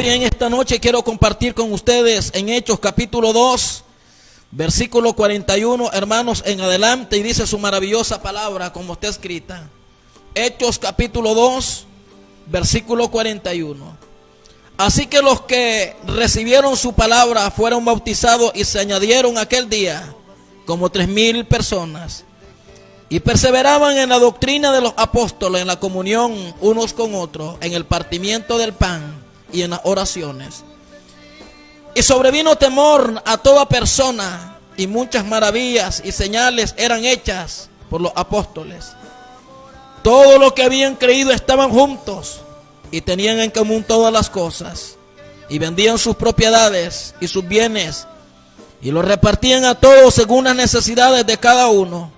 Hoy en esta noche quiero compartir con ustedes en Hechos capítulo 2, versículo 41, hermanos, en adelante, y dice su maravillosa palabra como está escrita. Hechos capítulo 2, versículo 41. Así que los que recibieron su palabra fueron bautizados y se añadieron aquel día como 3,000 personas. Y perseveraban en la doctrina de los apóstoles, en la comunión unos con otros, en el partimiento del pan y en las oraciones. Y sobrevino temor a toda persona, y muchas maravillas y señales eran hechas por los apóstoles. Todos los que habían creído estaban juntos y tenían en común todas las cosas, y vendían sus propiedades y sus bienes, y los repartían a todos según las necesidades de cada uno.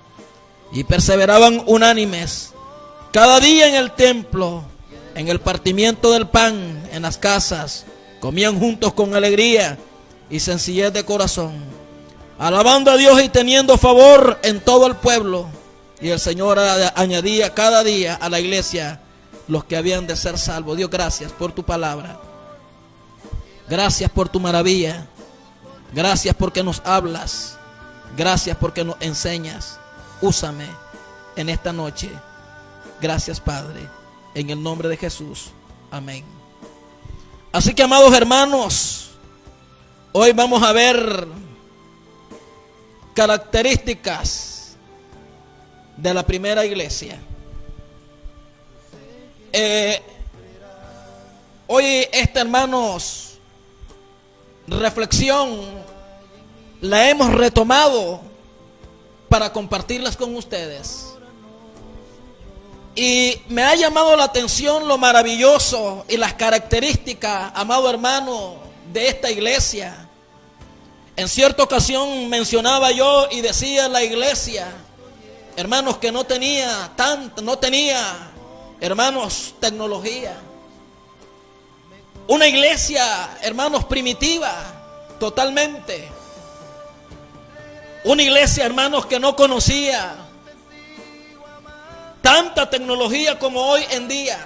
Y perseveraban unánimes cada día en el templo, en el partimiento del pan, en las casas. Comían juntos con alegría y sencillez de corazón, alabando a Dios y teniendo favor en todo el pueblo. Y el Señor añadía cada día a la iglesia los que habían de ser salvos. Dios, gracias por tu palabra. Gracias por tu maravilla. Gracias porque nos hablas. Gracias porque nos enseñas. Úsame en esta noche. Gracias, Padre, en el nombre de Jesús. Amén. Así que, amados hermanos, hoy vamos a ver características de la primera iglesia. Hoy esta, hermanos, reflexión la hemos retomado para compartirlas con ustedes. Y me ha llamado la atención lo maravilloso y las características, amado hermano, de esta iglesia. En cierta ocasión mencionaba yo y decía la iglesia, hermanos, que no tenía, hermanos, tecnología. Una iglesia, hermanos, primitiva, totalmente. Una iglesia, hermanos, que no conocía tanta tecnología como hoy en día.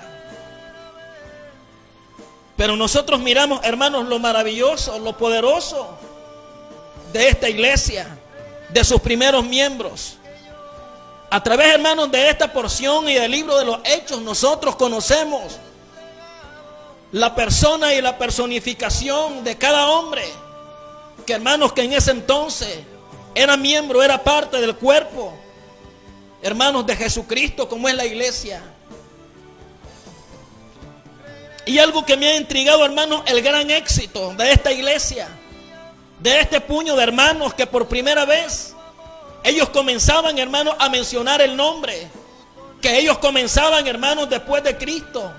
Pero nosotros miramos, hermanos, lo maravilloso, lo poderoso de esta iglesia, de sus primeros miembros. A través, hermanos, de esta porción y del libro de los Hechos, nosotros conocemos la persona y la personificación de cada hombre que, hermanos, que en ese entonces era miembro, era parte del cuerpo, hermanos, de Jesucristo, como es la iglesia. Y algo que me ha intrigado, hermanos, el gran éxito de esta iglesia, de este puño de hermanos que por primera vez ellos comenzaban, hermanos, a mencionar el nombre, que ellos comenzaban, hermanos, después de Cristo,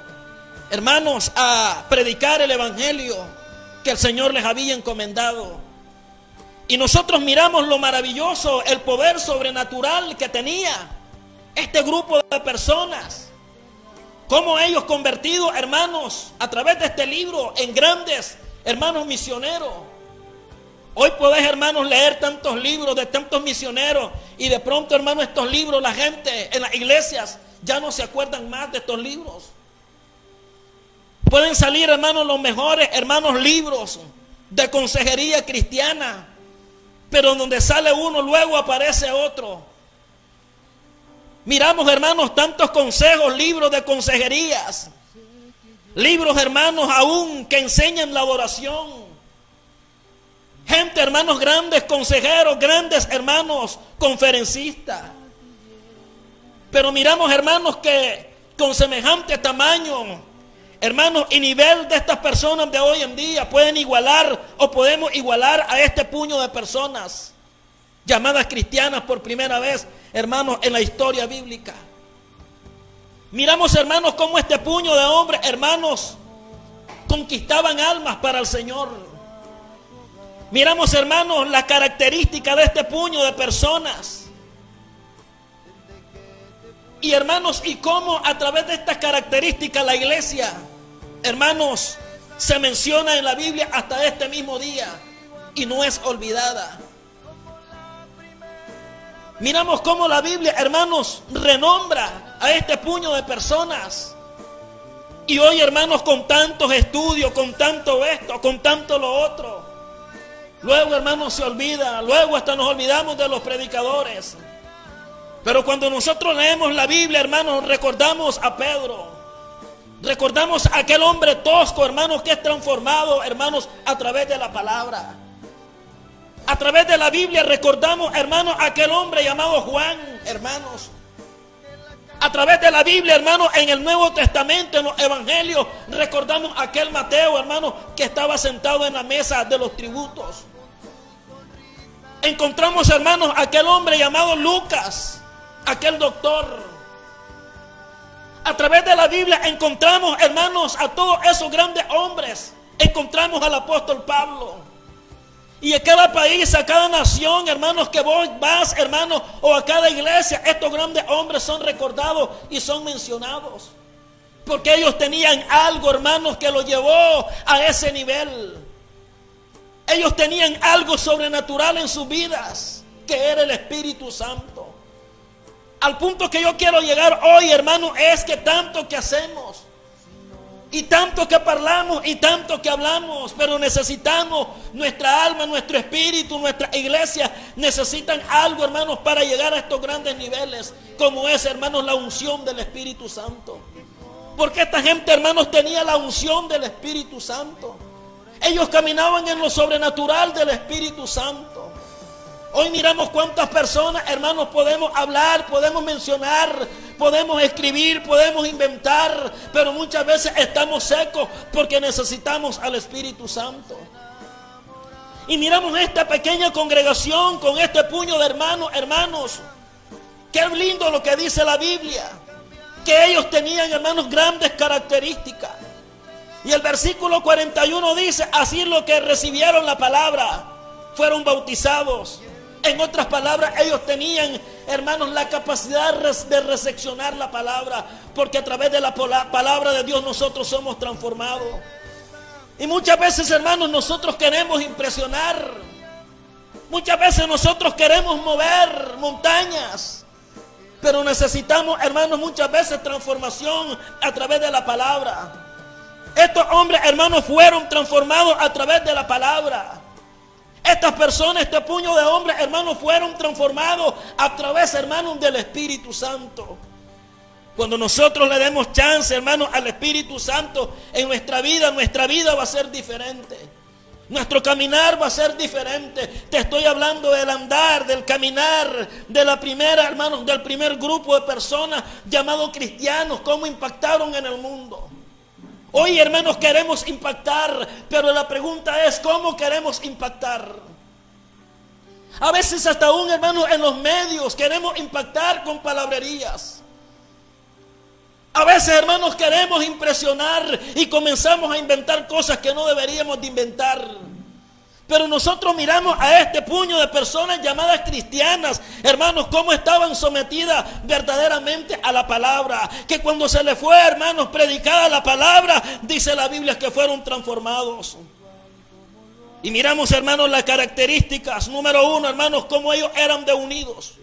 hermanos, a predicar el evangelio que el Señor les había encomendado. Y nosotros miramos lo maravilloso, el poder sobrenatural que tenía este grupo de personas. Cómo ellos convertidos, hermanos, a través de este libro en grandes, hermanos, misioneros. Hoy podés, hermanos, leer tantos libros de tantos misioneros y de pronto, hermanos, estos libros, la gente en las iglesias ya no se acuerdan más de estos libros. Pueden salir, hermanos, los mejores, hermanos, libros de consejería cristiana, pero donde sale uno, luego aparece otro. Miramos, hermanos, tantos consejos, libros de consejerías, libros, hermanos, aún que enseñan la oración. Gente, hermanos, grandes consejeros, grandes, hermanos, conferencistas. Pero miramos, hermanos, que con semejante tamaño, hermanos, y nivel de estas personas de hoy en día pueden igualar o podemos igualar a este puño de personas llamadas cristianas por primera vez, hermanos, en la historia bíblica. Miramos, hermanos, cómo este puño de hombres, hermanos, conquistaban almas para el Señor. Miramos, hermanos, la característica de este puño de personas. Y, hermanos, y cómo a través de estas características la iglesia, hermanos, se menciona en la Biblia hasta este mismo día y no es olvidada. Miramos cómo la Biblia, hermanos, renombra a este puño de personas Y hoy, hermanos, con tantos estudios, con tanto esto, con tanto lo otro, luego, hermanos, se olvida, luego hasta nos olvidamos de los predicadores. Pero cuando nosotros leemos la Biblia, hermanos, recordamos a Pedro. Recordamos a aquel hombre tosco, hermanos, que es transformado, hermanos, a través de la palabra. A través de la Biblia recordamos, hermanos, a aquel hombre llamado Juan, hermanos. A través de la Biblia, hermanos, en el Nuevo Testamento, en los Evangelios, recordamos a aquel Mateo, hermanos, que estaba sentado en la mesa de los tributos. Encontramos, hermanos, a aquel hombre llamado Lucas, aquel doctor. A través de la Biblia encontramos, hermanos, a todos esos grandes hombres. Encontramos al apóstol Pablo. Y a cada país, a cada nación, hermanos, que vos vas, hermanos, o a cada iglesia, estos grandes hombres son recordados y son mencionados. Porque ellos tenían algo, hermanos, que los llevó a ese nivel. Ellos tenían algo sobrenatural en sus vidas, que era el Espíritu Santo. Al punto que yo quiero llegar hoy, hermanos, es que tanto que hacemos, y tanto que hablamos, y tanto que hablamos, pero necesitamos, nuestra alma, nuestro espíritu, nuestra iglesia, necesitan algo, hermanos, para llegar a estos grandes niveles, como es, hermanos, la unción del Espíritu Santo. Porque esta gente, hermanos, tenía la unción del Espíritu Santo. Ellos caminaban en lo sobrenatural del Espíritu Santo. Hoy miramos cuántas personas, hermanos, podemos hablar, podemos mencionar, podemos escribir, podemos inventar, pero muchas veces estamos secos porque necesitamos al Espíritu Santo. Y miramos esta pequeña congregación con este puño de hermanos, qué lindo lo que dice la Biblia, que ellos tenían, hermanos, grandes características. Y el versículo 41 dice, así lo que recibieron la palabra, fueron bautizados. En otras palabras, ellos tenían, hermanos, la capacidad de recepcionar la palabra, porque a través de la palabra de Dios nosotros somos transformados. Y muchas veces, hermanos, nosotros queremos impresionar. Muchas veces nosotros queremos mover montañas, pero necesitamos, hermanos, muchas veces transformación a través de la palabra. Estos hombres, hermanos, fueron transformados a través de la palabra. Estas personas, este puño de hombres, hermanos, fueron transformados a través, hermanos, del Espíritu Santo. Cuando nosotros le demos chance, hermanos, al Espíritu Santo en nuestra vida va a ser diferente. Nuestro caminar va a ser diferente. Te estoy hablando del andar, del caminar, de la primera, hermanos, del primer grupo de personas llamados cristianos, cómo impactaron en el mundo. Hoy, hermanos, queremos impactar, pero la pregunta es, ¿cómo queremos impactar? A veces hasta aún, hermanos, en los medios queremos impactar con palabrerías. A veces, hermanos, queremos impresionar y comenzamos a inventar cosas que no deberíamos de inventar. Pero nosotros miramos a este puño de personas llamadas cristianas, hermanos, cómo estaban sometidas verdaderamente a la palabra. Que cuando se les fue, hermanos, predicada la palabra, dice la Biblia que fueron transformados. Y miramos, hermanos, las características. Número 1, hermanos, cómo ellos eran de unidos.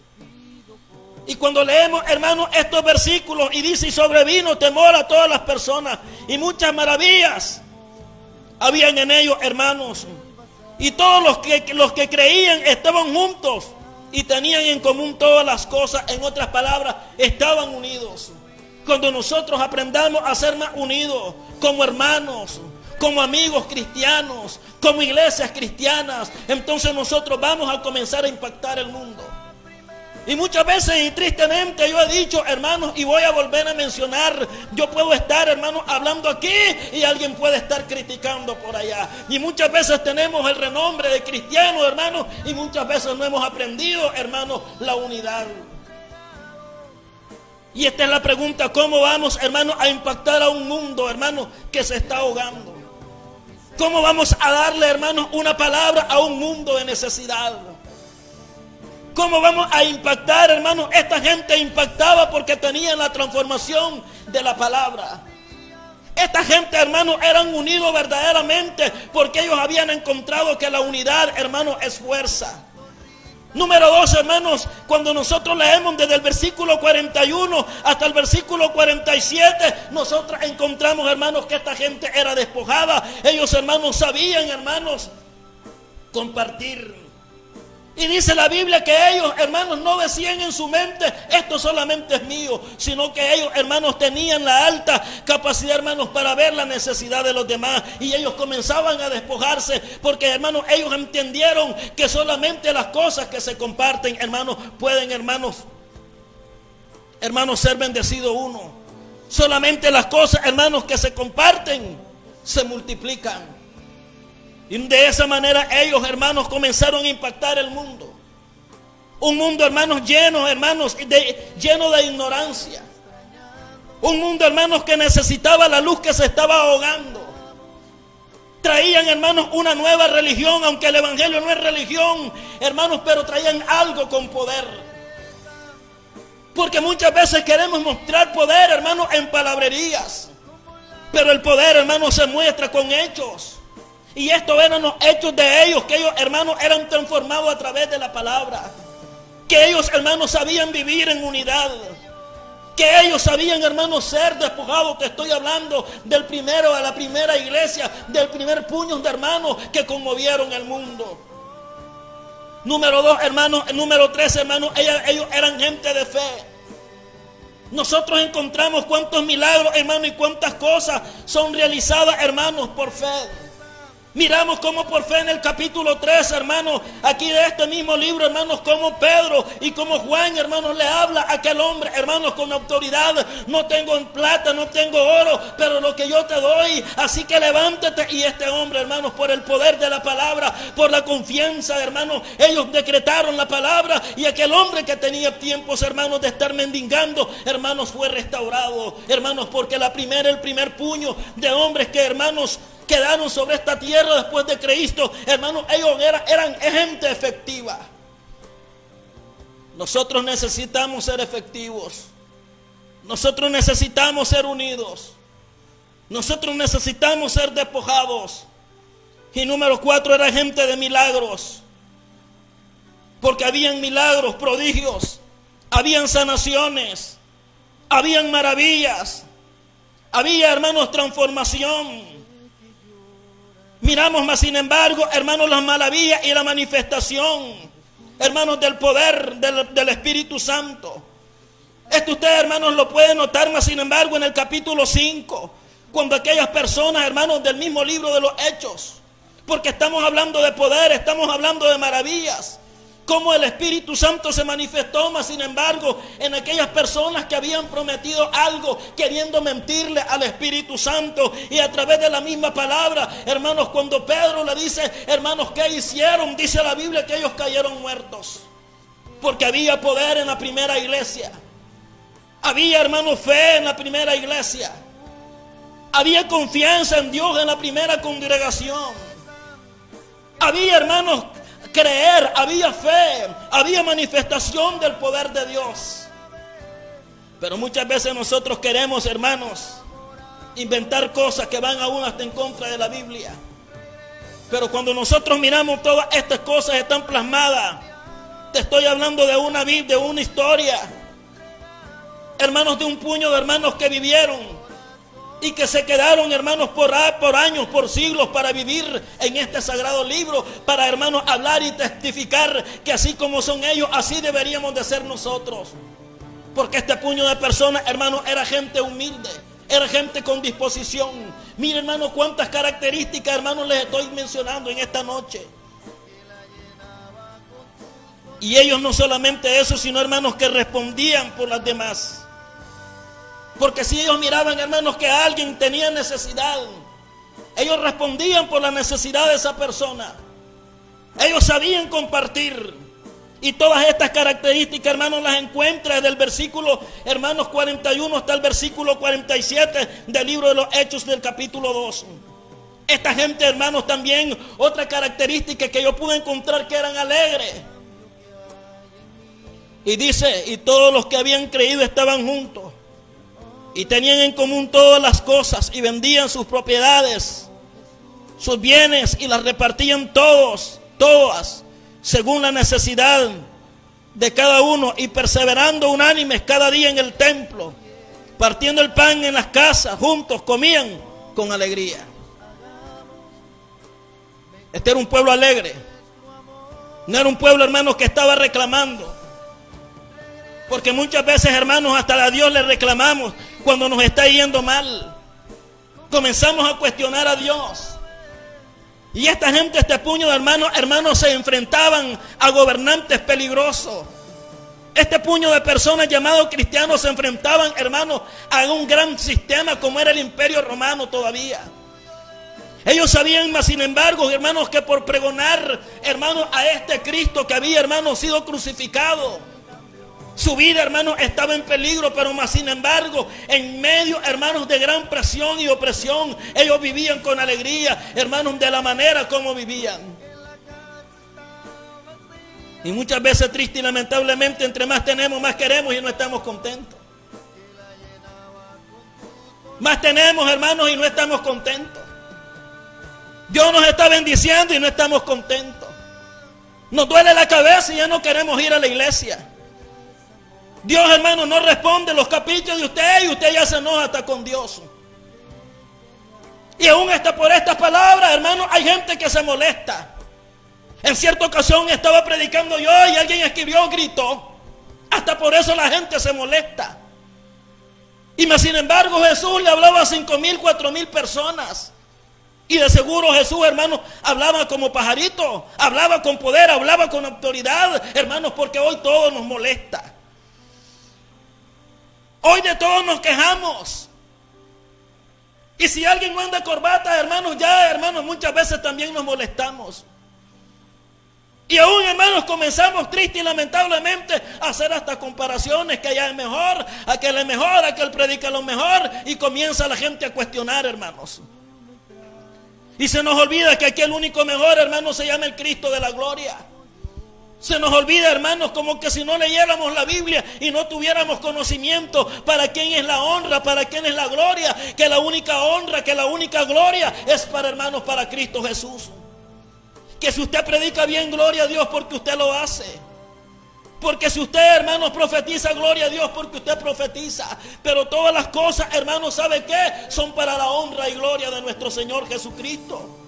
Y cuando leemos, hermanos, estos versículos y dice, y sobrevino temor a todas las personas y muchas maravillas habían en ellos, hermanos. Y todos los que creían estaban juntos y tenían en común todas las cosas. En otras palabras, estaban unidos. Cuando nosotros aprendamos a ser más unidos como hermanos, como amigos cristianos, como iglesias cristianas, entonces nosotros vamos a comenzar a impactar el mundo. Y muchas veces y tristemente yo he dicho, hermanos, y voy a volver a mencionar, yo puedo estar, hermanos, hablando aquí y alguien puede estar criticando por allá. Y muchas veces tenemos el renombre de cristianos, hermanos, y muchas veces no hemos aprendido, hermanos, la unidad. Y esta es la pregunta, ¿cómo vamos, hermanos, a impactar a un mundo, hermanos, que se está ahogando? ¿Cómo vamos a darle, hermanos, una palabra a un mundo de necesidad? ¿Cómo vamos a impactar, hermanos? Esta gente impactaba porque tenían la transformación de la palabra. Esta gente, hermanos, eran unidos verdaderamente porque ellos habían encontrado que la unidad, hermanos, es fuerza. Número 2, hermanos, cuando nosotros leemos desde el versículo 41 hasta el versículo 47, nosotros encontramos, hermanos, que esta gente era despojada. Ellos, hermanos, sabían, hermanos, compartir. Y dice la Biblia que ellos, hermanos, no decían en su mente, esto solamente es mío, sino que ellos, hermanos, tenían la alta capacidad, hermanos, para ver la necesidad de los demás. Y ellos comenzaban a despojarse porque, hermanos, ellos entendieron que solamente las cosas que se comparten, hermanos, pueden, hermanos, ser bendecido uno. Solamente las cosas, hermanos, que se comparten se multiplican. Y de esa manera ellos, hermanos, comenzaron a impactar el mundo. Un mundo, hermanos, lleno de ignorancia. Un mundo, hermanos, que necesitaba la luz, que se estaba ahogando. Traían, hermanos, una nueva religión, aunque el evangelio no es religión, hermanos, pero traían algo con poder. Porque muchas veces queremos mostrar poder, hermanos, en palabrerías. Pero el poder, hermanos, se muestra con hechos. Y estos eran los hechos de ellos, que ellos, hermanos, eran transformados a través de la palabra. Que ellos, hermanos, sabían vivir en unidad. Que ellos sabían, hermanos, ser despojados. Te estoy hablando del primero a la primera iglesia, del primer puño de hermanos que conmovieron el mundo. Número 2, hermanos. Número 3, hermanos, ellos eran gente de fe. Nosotros encontramos cuántos milagros, hermanos, y cuántas cosas son realizadas, hermanos, por fe. Miramos cómo por fe en el capítulo 3, hermanos, aquí de este mismo libro, hermanos, como Pedro y como Juan, hermanos, le habla a aquel hombre, hermanos, con autoridad. No tengo plata, no tengo oro, pero lo que yo te doy, así que levántate. Y este hombre, hermanos, por el poder de la palabra, por la confianza, hermanos, ellos decretaron la palabra. Y aquel hombre que tenía tiempos, hermanos, de estar mendigando, hermanos, fue restaurado, hermanos, porque el primer puño de hombres que, hermanos, quedaron sobre esta tierra después de Cristo, hermanos, ellos eran gente efectiva. Nosotros necesitamos ser efectivos. Nosotros necesitamos ser unidos. Nosotros necesitamos ser despojados. Y número 4, era gente de milagros. Porque habían milagros, prodigios, habían sanaciones, habían maravillas, había, hermanos, transformación. Miramos más, sin embargo, hermanos, las maravillas y la manifestación, hermanos, del poder del Espíritu Santo. Esto ustedes, hermanos, lo pueden notar más, sin embargo, en el capítulo 5, cuando aquellas personas, hermanos, del mismo libro de los Hechos, porque estamos hablando de poder, estamos hablando de maravillas, cómo el Espíritu Santo se manifestó, mas sin embargo, en aquellas personas que habían prometido algo, queriendo mentirle al Espíritu Santo. Y a través de la misma palabra, hermanos, cuando Pedro le dice, hermanos, ¿qué hicieron? Dice la Biblia que ellos cayeron muertos, porque había poder en la primera iglesia. Había, hermanos, fe en la primera iglesia. Había confianza en Dios en la primera congregación. Había, hermanos, creer, había fe, había manifestación del poder de Dios. Pero muchas veces nosotros queremos, hermanos, inventar cosas que van aún hasta en contra de la Biblia. Pero cuando nosotros miramos todas estas cosas están plasmadas, te estoy hablando de una Biblia, de una historia, hermanos, de un puño de hermanos que vivieron y que se quedaron, hermanos, por años, por siglos, para vivir en este sagrado libro, para, hermanos, hablar y testificar que así como son ellos, así deberíamos de ser nosotros. Porque este puño de personas, hermanos, era gente humilde, era gente con disposición. Miren, hermanos, cuántas características, hermanos, les estoy mencionando en esta noche. Y ellos no solamente eso, sino, hermanos, que respondían por las demás. Porque si ellos miraban, hermanos, que alguien tenía necesidad, ellos respondían por la necesidad de esa persona. Ellos sabían compartir. Y todas estas características, hermanos, las encuentra desde el versículo, hermanos, 41 hasta el versículo 47 del libro de los Hechos del capítulo 2. Esta gente, hermanos, también otra característica que yo pude encontrar, que eran alegres. Y dice, y todos los que habían creído estaban juntos. Y tenían en común todas las cosas y vendían sus propiedades, sus bienes, y las repartían todas, según la necesidad de cada uno, y perseverando unánimes cada día en el templo, partiendo el pan en las casas, juntos comían con alegría. Este era un pueblo alegre. No era un pueblo, hermanos, que estaba reclamando. Porque muchas veces, hermanos, hasta a Dios le reclamamos cuando nos está yendo mal. Comenzamos a cuestionar a Dios. Y esta gente, este puño de hermanos, se enfrentaban a gobernantes peligrosos. Este puño de personas llamados cristianos se enfrentaban, hermanos, a un gran sistema como era el Imperio Romano todavía. Ellos sabían más, sin embargo, hermanos, que por pregonar, hermanos, a este Cristo que había, hermanos, sido crucificado, su vida, hermanos, estaba en peligro, pero más sin embargo, en medio, hermanos, de gran presión y opresión, ellos vivían con alegría, hermanos, de la manera como vivían. Y muchas veces, triste y lamentablemente, entre más tenemos, más queremos y no estamos contentos. Más tenemos, hermanos, y no estamos contentos. Dios nos está bendiciendo y no estamos contentos. Nos duele la cabeza y ya no queremos ir a la iglesia. Dios, hermano, no responde los caprichos de usted y usted ya se enoja hasta con Dios. Y aún hasta por estas palabras, hermano, hay gente que se molesta. En cierta ocasión estaba predicando yo y alguien escribió, gritó. Hasta por eso la gente se molesta. Y más sin embargo Jesús le hablaba a 5,000, 4,000 personas. Y de seguro Jesús, hermanos, hablaba como pajarito, hablaba con poder, hablaba con autoridad, hermanos, porque hoy todo nos molesta. Hoy de todos nos quejamos. Y si alguien no anda corbata, hermanos, ya, hermanos, muchas veces también nos molestamos. Y aún, hermanos, comenzamos triste y lamentablemente a hacer hasta comparaciones, que allá es mejor, aquel es mejor, aquel predica lo mejor, y comienza la gente a cuestionar, hermanos. Y se nos olvida que aquí el único mejor, hermanos, se llama el Cristo de la gloria. Se nos olvida, hermanos, como que si no leyéramos la Biblia y no tuviéramos conocimiento para quién es la honra, para quién es la gloria, que la única honra, que la única gloria es para, hermanos, para Cristo Jesús. Que si usted predica bien, gloria a Dios porque usted lo hace. Porque si usted, hermanos, profetiza, gloria a Dios porque usted profetiza. Pero todas las cosas, hermanos, ¿sabe qué? Son para la honra y gloria de nuestro Señor Jesucristo.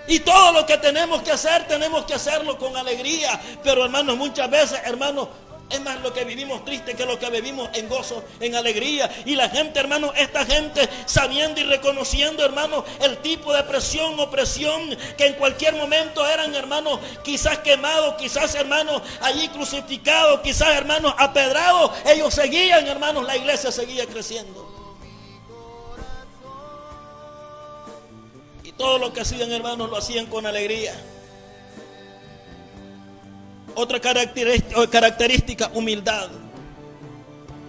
Y todo lo que tenemos que hacer, tenemos que hacerlo con alegría. Pero, hermanos, muchas veces, hermanos, es más lo que vivimos triste que lo que vivimos en gozo, en alegría. Y la gente, hermanos, esta gente sabiendo y reconociendo, hermanos, el tipo de presión, opresión, que en cualquier momento eran, hermanos, quizás quemados, quizás, hermanos, allí crucificados, quizás, hermanos, apedrados. Ellos seguían, hermanos, la iglesia seguía creciendo. Y todo lo que hacían, hermanos, lo hacían con alegría. Otra característica, humildad.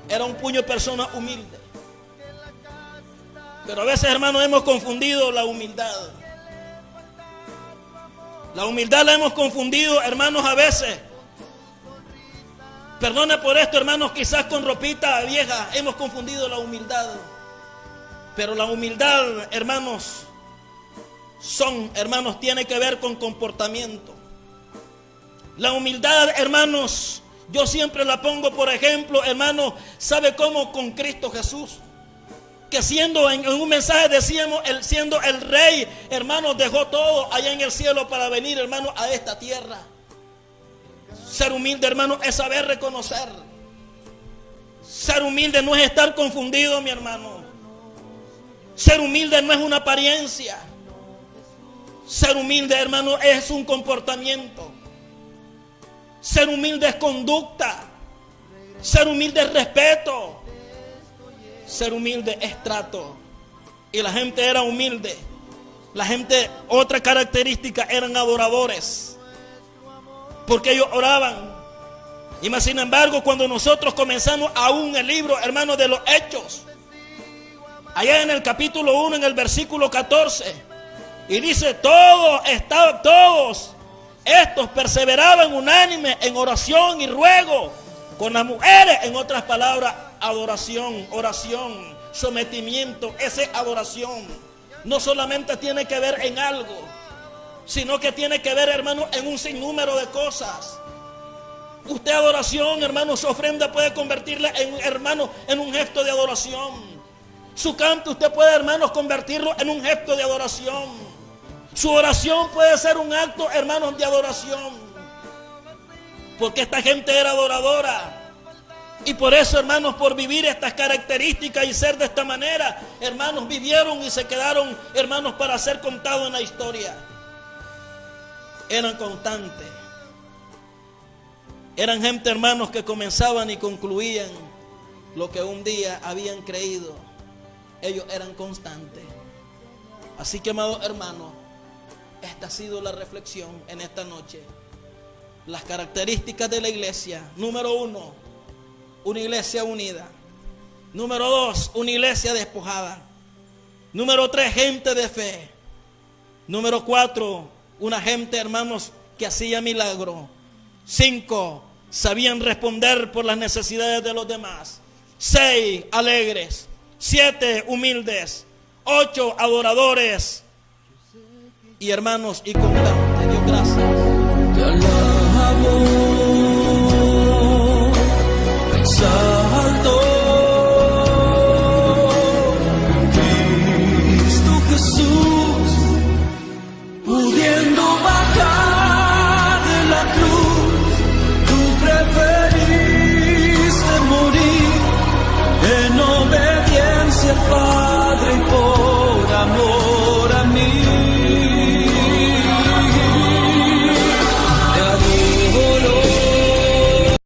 Era un puño de personas humildes. Pero a veces, hermanos, hemos confundido la humildad. La humildad la hemos confundido, hermanos, a veces. Perdone por esto, hermanos, quizás con ropita vieja hemos confundido la humildad. Pero la humildad, hermanos, tiene que ver con comportamiento. La humildad, hermanos, yo siempre la pongo, por ejemplo, hermanos, ¿sabe cómo? Con Cristo Jesús. Que siendo en un mensaje decíamos, siendo el rey, hermanos, dejó todo allá en el cielo para venir, hermanos, a esta tierra. Ser humilde, hermanos, es saber reconocer. Ser humilde no es estar confundido, mi hermano. Ser humilde no es una apariencia. Ser humilde, hermano, es un comportamiento. Ser humilde es conducta. Ser humilde es respeto. Ser humilde es trato. Y la gente era humilde. La gente, otra característica, eran adoradores. Porque ellos oraban. Y más sin embargo, cuando nosotros comenzamos aún el libro, hermanos, de los Hechos, allá en el capítulo 1, en el versículo 14, y dice, todos estos perseveraban unánime en oración y ruego con las mujeres. En otras palabras, adoración, oración, sometimiento. Esa adoración no solamente tiene que ver en algo. sino que tiene que ver, hermano, en un sinnúmero de cosas. Usted adoración, hermano, su ofrenda puede convertirla en, hermano, en un gesto de adoración. Su canto usted puede, hermanos, convertirlo en un gesto de adoración. Su oración puede ser un acto, hermanos, de adoración. Porque esta gente era adoradora. Y por eso, hermanos, por vivir estas características y ser de esta manera, hermanos, vivieron y se quedaron, hermanos, para ser contados en la historia. Eran constantes. Eran gente, hermanos, que comenzaban y concluían lo que un día habían creído. Ellos eran constantes. Así que, amados hermanos, esta ha sido la reflexión en esta noche. Las características de la iglesia. Número 1, una iglesia unida. Número 2, una iglesia despojada. Número 3, gente de fe. Número 4, una gente, hermanos, que hacía milagro. 5, sabían responder por las necesidades de los demás. 6, alegres. 7, humildes. 8, adoradores. Y hermanos, y constantes. Dios, gracias.